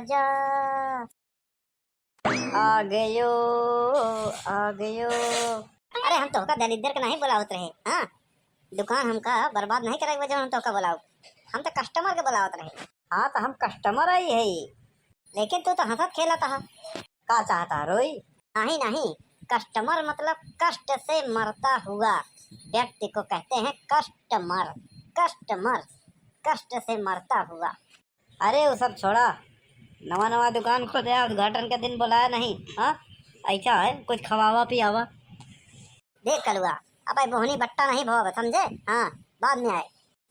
आजा, आ गयो आ गयो। अरे हम तोहका दलिद्र के नहीं बुलावत रहे। हाँ, दुकान हमका बर्बाद नहीं करे वजह हम तोहका बुलाओ। हम तो कस्टमर के बुलावत रहे। हाँ तो हम कस्टमर आई है, लेकिन तू तो हंसत खेलत हा। का चाहता रोई? नहीं नहीं, कस्टमर मतलब कष्ट से मरता हुआ व्यक्ति को कहते हैं कस्टमर। कस्टमर कष्ट से मरता हुआ। अरे वो सब छोड़ा, नवा नवा दुकान खोल दिया, उद्घाटन के दिन बुलाया नहीं। हाँ ऐसा है, कुछ खवावा पियावा। देख कलुआ, अब आई बोहनी बट्टा नहीं भोग, समझे? हाँ बाद में आए।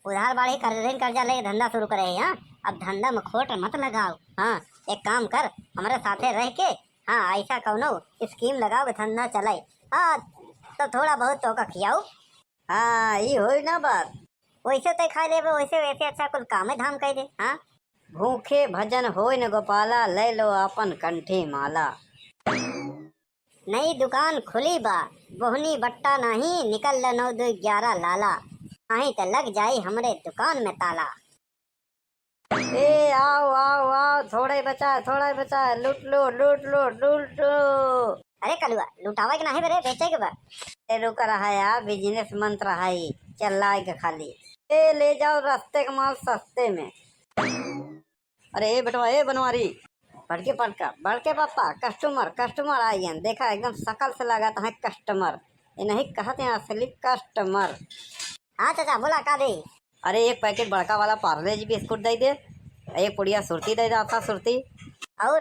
उधार बाड़ी कर्जा ले धंधा शुरू करे। हाँ अब धंधा में खोट मत लगाओ। हाँ एक काम कर, हमारे साथे रह के हाँ ऐसा कौनो स्कीम लगाओ, धंधा चलाए। हाँ तो थोड़ा बहुत तो का खियाओ। हाँ ये हो ना बात, वैसे तो खा ले, वैसे वैसे अच्छा कुल काम धाम कह दे। हाँ भूखे भजन होय न गोपाला, ले लो अपन कंठी माला। नई दुकान खुली बा, बोहनी बट्टा नहीं, निकल ल 9 2 11 लाला, नहीं तो लग जाई हमरे दुकान में ताला। ए आओ आओ आओ, थोड़ा ही बचा, लूट लो लूट लो लूट लो। अरे कलुआ, लुटावा के नहीं बरे, बेचे के बा। ए रुक रहा है यार, बिजनेस मंत्र है, चल के खाली। ए ले जाओ रास्ते का माल सस्ते में। अरे ए बेटवा, ए बनवारी, बढ़के पापा, कस्टमर आई हैं। देखा एकदम शकल से लगाता है कस्टमर, ये नहीं कहते हैं असली कस्टमर। हाँ चाचा बोला का दे? अरे एक पैकेट बड़का वाला पार्ले जी बिस्कुट दे दे, एक पुड़िया सुरती दे दे, आता सुरती। और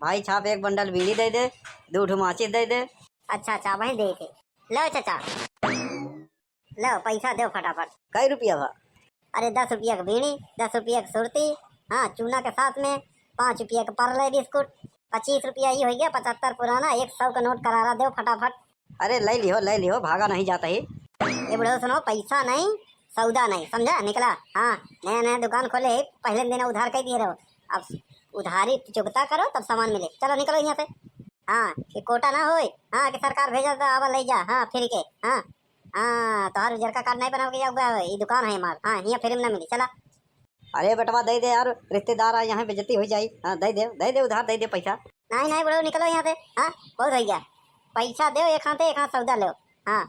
भाई छाप एक बंडल बीड़ी दे दे, 2 ठो माचिस दे दे। अच्छा भाई दे के लो चाचा, लो पैसा दो फटाफट। कई रुपया बा? अरे 10 रुपया की बीड़ी, 10 रुपया की सुरती, हाँ चूना के साथ में 5 रुपया का पार्ले बिस्कुट, 25 रुपया ये हो गया, 75 पुराना, 100 का नोट करारा दो फटाफट। अरे ले लियो, भागा नहीं जाता ही। ये बड़ो सुनो, पैसा नहीं सौदा नहीं, समझा? निकला। हाँ नया दुकान खोले, पहले दिन उधार कह दिए रहो, अब उधारी चुकता करो तब सामान मिले। चलो निकलो यहाँ से। हाँ कि कोटा ना होए, हाँ कि सरकार भेजा तो आवा ले जा। हाँ फिर के हाँ तो हर उजर का कार्ड नहीं बना के जाओ, ये दुकान है हमार। हाँ यहाँ फिर ना मिली, चला। अरे बेटवा दे दे यार, रिश्तेदार आ यहाँ बेइज्जती हो जाई। हाँ दे दे उधार दे दे पैसा। नहीं बड़ो निकलो यहाँ से। हाँ बहुत हो गया, पैसा दो, एक हाथ सौदा लो। हाँ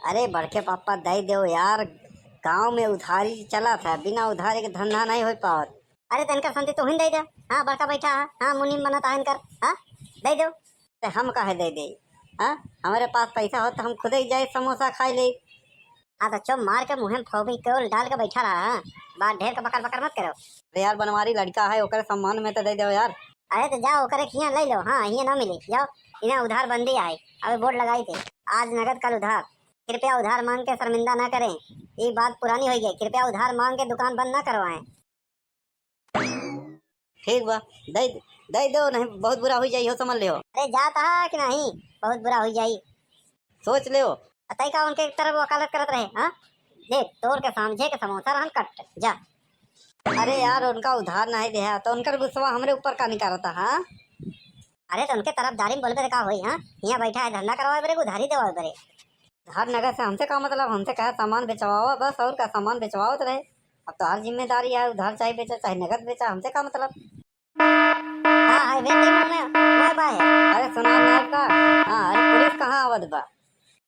अरे बड़के पापा दे दो यार, गांव में उधारी चला था, बिना उधारी के धंधा नहीं हो पावत। अरे तनकर संति तो ही दे दे। हाँ बड़का बैठा है, हाँ मुनीम बनता है इनकर। हाँ दे दो, हम काहे दे दे? हाँ हमारे पास पैसा हो तो हम खुद ही जाए समोसा खा ले। हाँ तो चुप मार के मुँह में फेविकोल डाल के बैठा रहा। हाँ बात ढेर का बकर मत करो। अरे यार बनवारी लड़का है, ओकर सम्मान में तो दे दो यार। अरे तो जाओ ओकरे खिया ले लो। हाँ यहाँ ना मिली, जाओ। इन्हें उधार बंदी आई, अभी बोर्ड लगाई थे, आज नगद कल उधार। कृपया उधार मांग के शर्मिंदा न करें, ये बात पुरानी हो गई। कृपया उधार मांग के दुकान बंद न करवाएं। ठीक बा, दे दो, नहीं बहुत बुरा हो जाई हो, समझ ले हो। अरे जाता है कि नहीं, बहुत बुरा हो जाई, सोच ले हो। अतई का उनके तरफ वकालत करत रहे। हाँ देख तोड़ के समझे के समोसा रहन कट जा। अरे यार उनका उधार नहीं दिया तो उनका गुस्सा हमरे ऊपर का निकालता। हाँ अरे तो उनके तरफदारी में बोल बरे का होई। हाँ यहाँ बैठा है, धंधा करवाए बरे, उधारी देवा बरे। उधार नगद से हमसे का मतलब, हमसे कहा सामान बेचवाओ बस, और का सामान बेचवाओ तो रहे। अब तो हर जिम्मेदारी है, उधार चाहे बेचा चाहे नगद बेचा, हमसे का मतलब। हाँ है अरे सुना नार का। हाँ अरे पुलिस कहाँ आवत बा?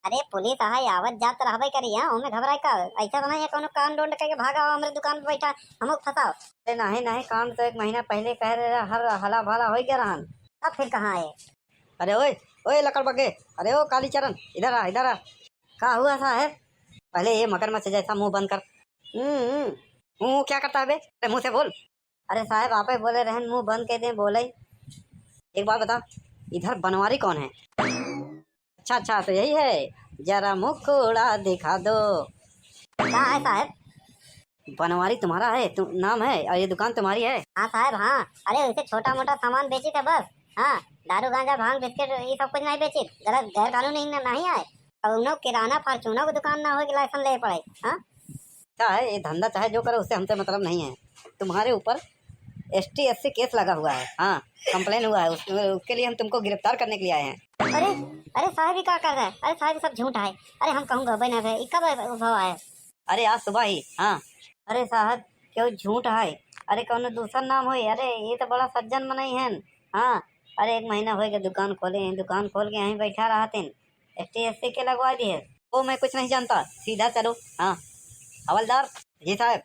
अरे पुलिस है आवत जात रहबे करी। हाँ ओमे घबराए का? ऐसा तो नहीं है कोनो कान डोंड करके भागा हमारे दुकान पे बैठा हमको फंसाओ। अरे नहीं कान तो 1 महीना पहले कह रहे, हर हला भला हो गया रहन, अब फिर कहाँ है? अरे ओए लकड़ बगे, अरे ओ कालीचरण इधर आ। का हुआ साहब? पहले ये मगरमच्छ जैसा मुंह बंद कर। मुंह क्या करता है बे? अरे मुंह से बोल। अरे साहब आप ही बोले रहन मुंह बंद कर दे, बोले। एक बात बता, इधर बनवारी कौन है? अच्छा तो यही है, जरा मुखड़ा दिखा दो। क्या है साहब? बनवारी तुम्हारा है, नाम है, और ये दुकान तुम्हारी है? हाँ साहब हाँ। अरे वैसे छोटा मोटा सामान बेची थे बस। हाँ दारू गांजा भांग बिस्किट ये सब कुछ नहीं बेची, गलत गैर कानूनी नहीं आए। और किराना फार्चूना की दुकान ना हो कि लाइसेंस ले पड़े। हाँ क्या है ये धंधा, चाहे जो करो उससे हमसे मतलब नहीं है। तुम्हारे ऊपर ST SC केस लगा हुआ है। हाँ कंप्लेन हुआ है, उसके लिए हम तुमको गिरफ्तार करने के लिए आए हैं। अरे साहब क्या कर रहा है? अरे साहब सब झूठ है। अरे हम कहूँगा भाई ना भाई, कब है? अरे आज सुबह ही। हाँ अरे साहब क्यों झूठ है। अरे कौन दूसरा नाम हो। अरे ये तो बड़ा सज्जन मनई है। हाँ, अरे 1 महीना हो गया दुकान खोले हैं, दुकान खोल के यहीं बैठा रहा थे। STSC के लगवा दी है। वो मैं कुछ नहीं जानता, सीधा चलो। हाँ हवलदार जी साहब,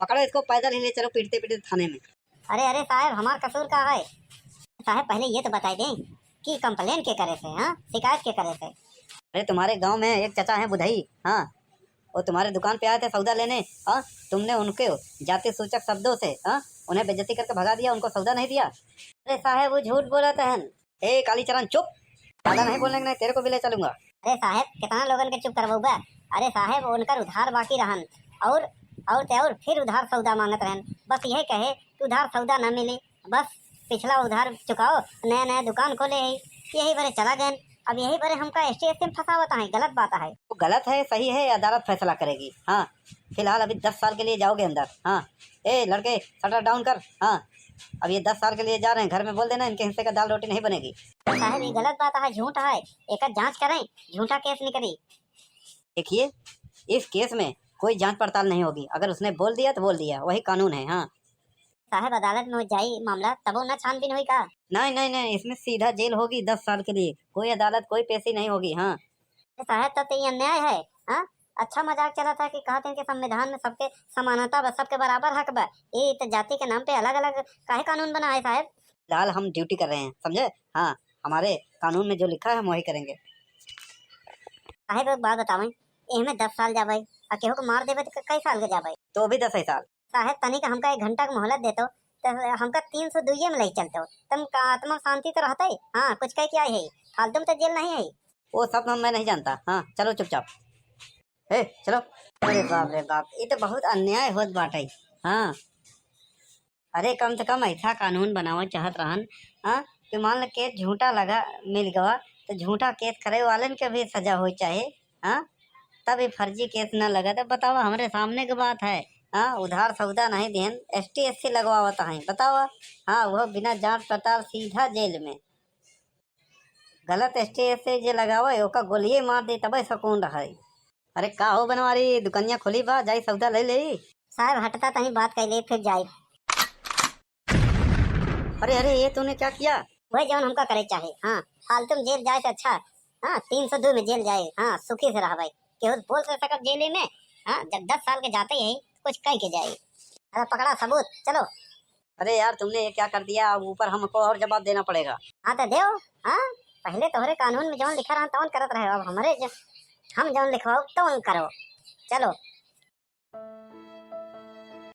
पकड़ो इसको, पैदल ही ले चलो पीटते पीटते थाने में। अरे अरे साहब, हमारा कसूर का है। साहब पहले ये तो बताई दें कि कंप्लेन के करे से, हाँ शिकायत के करे से। अरे तुम्हारे गांव में एक चाचा है बुधई, हाँ वो तुम्हारे दुकान पे आए थे सौदा लेने। हाँ, तुमने उनके जाति सूचक शब्दों से उन्हें बेइज्जती करके भगा दिया, उनको सौदा नहीं दिया। अरे साहब वो झूठ बोला था। ए काली चरण चुप, ज्यादा नहीं बोलने नहीं, तेरे को भी ले चलूंगा। अरे साहब कितना लोगन के चुप करवाऊगा। अरे साहब उनकर उधार बाकी रहन और फिर उधार सौदा मांगत रहन। बस यही कहे कि उधार सौदा न मिले, बस पिछला उधार चुकाओ, नया नया दुकान खोले है, यही बड़े चला गए। अब यही बड़े हमका STSC में फंसावता है। गलत बात है। वो गलत है सही है अदालत फैसला करेगी। हाँ फिलहाल अभी 10 साल के लिए जाओगे अंदर। हाँ ए लड़के शटर डाउन कर। हाँ अब ये 10 साल के लिए जा रहे हैं, घर में बोल देना इनके हिस्से का दाल रोटी नहीं बनेगी। साहब ये गलत बात है, झूठ है, एक जांच करें, झूठा केस नहीं करी। देखिए इस केस में कोई जांच पड़ताल नहीं होगी, अगर उसने बोल दिया तो बोल दिया, वही कानून है। हाँ साहब अदालत में जाई मामला तब ना छानबीन हुई का। नहीं नहीं नहीं, इसमें सीधा जेल होगी 10 साल के लिए, कोई अदालत कोई पेशी नहीं होगी। हाँ साहब तब तो ये अन्याय है। हाँ अच्छा मजाक चला था कि कहते हैं कि संविधान में सबके समानता बा, सबके बराबर हक बा, ये तो जाति के नाम पे अलग अलग काहे कानून बना है साहब। फिलहाल हम ड्यूटी कर रहे हैं, समझे। हाँ हमारे कानून में जो लिखा है हम वही करेंगे। साहब एक बात बतावें, इनमें 10 साल जाबे और केहू को मार देवे तो कई साल के जाबे। तो भी 10 साल। साहब तनिक हमका 1 घंटा का मोहलत देतो तो हमका 302 में नहीं चलते, तुम का आत्मा शांति तो रहता है। हाँ कुछ कह क्या है, फालतू में तो जेल नहीं है। वो सब मैं नहीं जानता। हाँ चलो चुपचाप, हे चलो। अरे बाप रे बाप, ये तो बहुत अन्याय होत बाटे। हाँ अरे कम से कम ऐसा कानून बनावा चाहत रहन, हाँ कि मान लो केस झूठा लगा मिल गवा तो झूठा केस करे वालन के भी सजा हो चाहे। हाँ तब ये फर्जी केस न लगा तो बताओ, हमारे सामने की बात है। हाँ उधार सौदा नहीं देन STSC लगवाता है, बताओ। हाँ वो बिना जांच पड़ताल सीधा जेल में। गलत STSC जे लगावा ओका गोलिये मार दे तब सुकून रहे। अरे का हो बनवारी, दुकनिया खोली बा, जाई सौदा ले ले। साहब हटता तही बात कर ले फिर जाए। अरे अरे ये तूने क्या किया। वही जौन हमका करे चाहे। हाँ फालतू में जेल जाए से अच्छा, हाँ 302 में जेल जाए। हाँ सुखी से रहा भाई, केहू बोल से सकत जेले में। हाँ जब 10 साल के जाते ही कुछ कह के जाए। अरे पकड़ा सबूत, चलो। अरे यार तुमने ये क्या कर दिया, अब ऊपर हमको और जवाब देना पड़ेगा। हाँ तो देव। हाँ पहले तोहरे कानून में जौन लिखा रहा तौन करत रहे, अब हमारे हम जौन लिखवाओ तौन करो, चलो।